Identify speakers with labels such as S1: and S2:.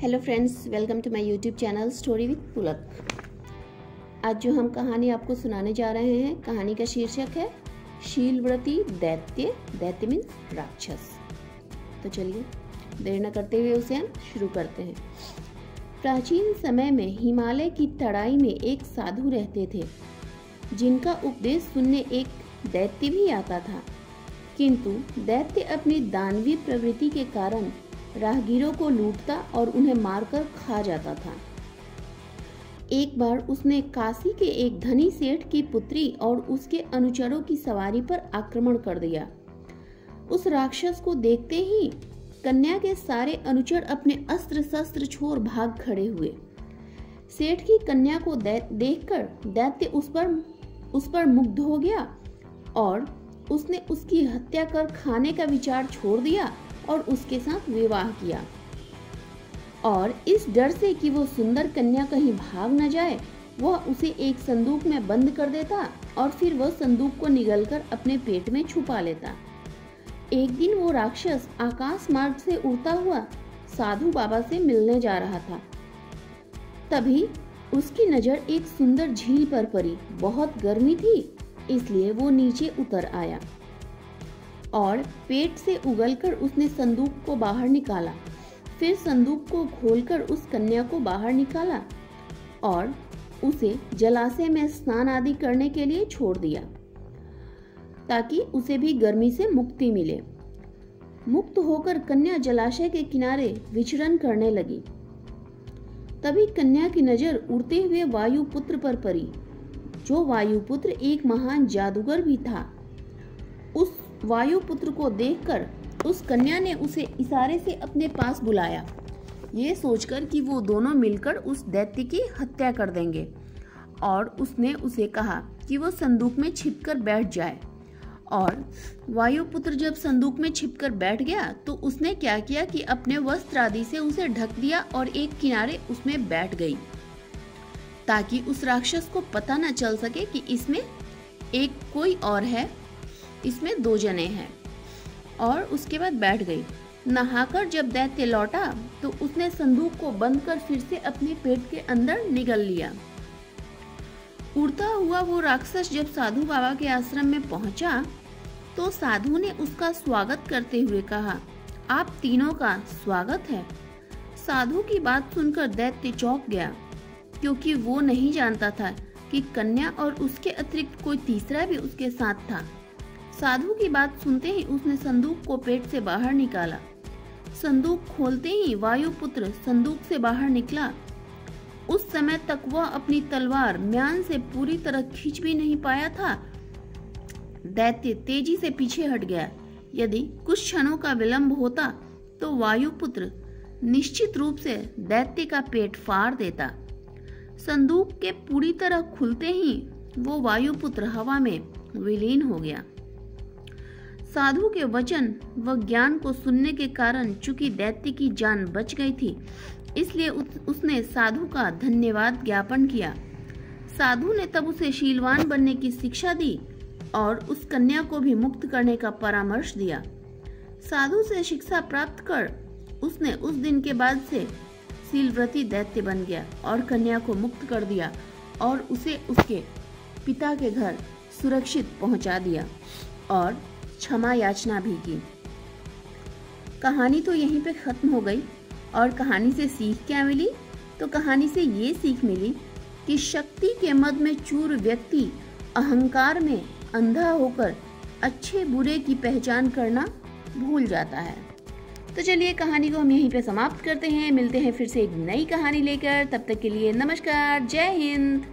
S1: Hello friends, welcome to my YouTube channel story with Pulak. आज जो हम कहानी आपको सुनाने जा रहे हैं, कहानी का शीर्षक है शीलव्रती दैत्य। दैत्य मीन्स राक्षस। तो चलिए देर न करते हुए उसे हम शुरू करते हैं। प्राचीन समय में हिमालय की तराई में एक साधु रहते थे, जिनका उपदेश सुनने एक दैत्य भी आता था। किंतु दैत्य अपनी दानवी प्रवृत्ति के कारण राहगीरों को लूटता और उन्हें मारकर खा जाता था। एक बार उसने काशी के एक धनी सेठ की पुत्री और उसके अनुचरों की सवारी पर आक्रमण कर दिया। उस राक्षस को देखते ही कन्या के सारे अनुचर अपने अस्त्र शस्त्र छोड़ भाग खड़े हुए। सेठ की कन्या को देखकर दैत्य उस पर मुग्ध हो गया और उसने उसकी हत्या कर खाने का विचार छोड़ दिया और उसके साथ विवाह किया। और इस डर से कि वो सुंदर कन्या कहीं भाग न जाए, वह उसे एक संदूक में बंद कर देता और फिर वह संदूक को निगलकर अपने पेट में छुपा लेता। एक दिन वो राक्षस आकाश मार्ग से उड़ता हुआ साधु बाबा से मिलने जा रहा था। तभी उसकी नजर एक सुंदर झील पर पड़ी। बहुत गर्मी थी, इसलिए वो नीचे उतर आया और पेट से उगलकर उसने संदूक को बाहर निकाला। फिर संदूक को खोलकर उस कन्या को बाहर निकाला और उसे जलाशय में स्नान आदि करने के लिए छोड़ दिया, ताकि उसे भी गर्मी से मुक्ति मिले। मुक्त होकर कन्या जलाशय के किनारे विचरण करने लगी। तभी कन्या की नजर उड़ते हुए वायुपुत्र पर पड़ी, जो वायुपुत्र एक महान जादूगर भी था। उस वायुपुत्र को देखकर उस कन्या ने उसे इशारे से अपने पास बुलाया, ये सोचकर कि वो दोनों मिलकर उस दैत्य की हत्या कर देंगे। और उसने उसे कहा कि वो संदूक में छिपकर बैठ जाए। और वायुपुत्र जब संदूक में छिपकर बैठ गया तो उसने क्या किया कि अपने वस्त्र आदि से उसे ढक दिया और एक किनारे उसमें बैठ गई, ताकि उस राक्षस को पता न चल सके कि इसमें एक कोई और है, इसमें दो जने हैं। और उसके बाद बैठ गई। नहाकर जब दैत्य लौटा तो उसने संदूक को बंद कर फिर से अपने पेट के अंदर निगल लिया। उड़ता हुआ वो राक्षस जब साधु बाबा के आश्रम में पहुंचा तो साधु ने उसका स्वागत करते हुए कहा, आप तीनों का स्वागत है। साधु की बात सुनकर दैत्य चौंक गया, क्योंकि वो नहीं जानता था कि कन्या और उसके अतिरिक्त कोई तीसरा भी उसके साथ था। साधु की बात सुनते ही उसने संदूक को पेट से बाहर निकाला। संदूक खोलते ही वायुपुत्र संदूक से बाहर निकला। उस समय तक वह अपनी तलवार म्यान से पूरी तरह खींच भी नहीं पाया था। दैत्य तेजी से पीछे हट गया। यदि कुछ क्षणों का विलंब होता तो वायुपुत्र निश्चित रूप से दैत्य का पेट फाड़ देता। संदूक के पूरी तरह खुलते ही वो वायुपुत्र हवा में विलीन हो गया। साधु के वचन व ज्ञान को सुनने के कारण चूंकि दैत्य की जान बच गई थी, इसलिए उसने साधु का धन्यवाद ज्ञापन किया। साधु ने तब उसे शीलवान बनने की शिक्षा दी और उस कन्या को भी मुक्त करने का परामर्श दिया। साधु से शिक्षा प्राप्त कर उसने उस दिन के बाद से शीलव्रती दैत्य बन गया और कन्या को मुक्त कर दिया और उसे उसके पिता के घर सुरक्षित पहुंचा दिया और क्षमा याचना भी की। कहानी तो यहीं पे खत्म हो गई। और कहानी से सीख क्या मिली? तो कहानी से ये सीख मिली कि शक्ति के मद में चूर व्यक्ति अहंकार में अंधा होकर अच्छे बुरे की पहचान करना भूल जाता है। तो चलिए कहानी को हम यहीं पे समाप्त करते हैं। मिलते हैं फिर से एक नई कहानी लेकर। तब तक के लिए नमस्कार, जय हिंद।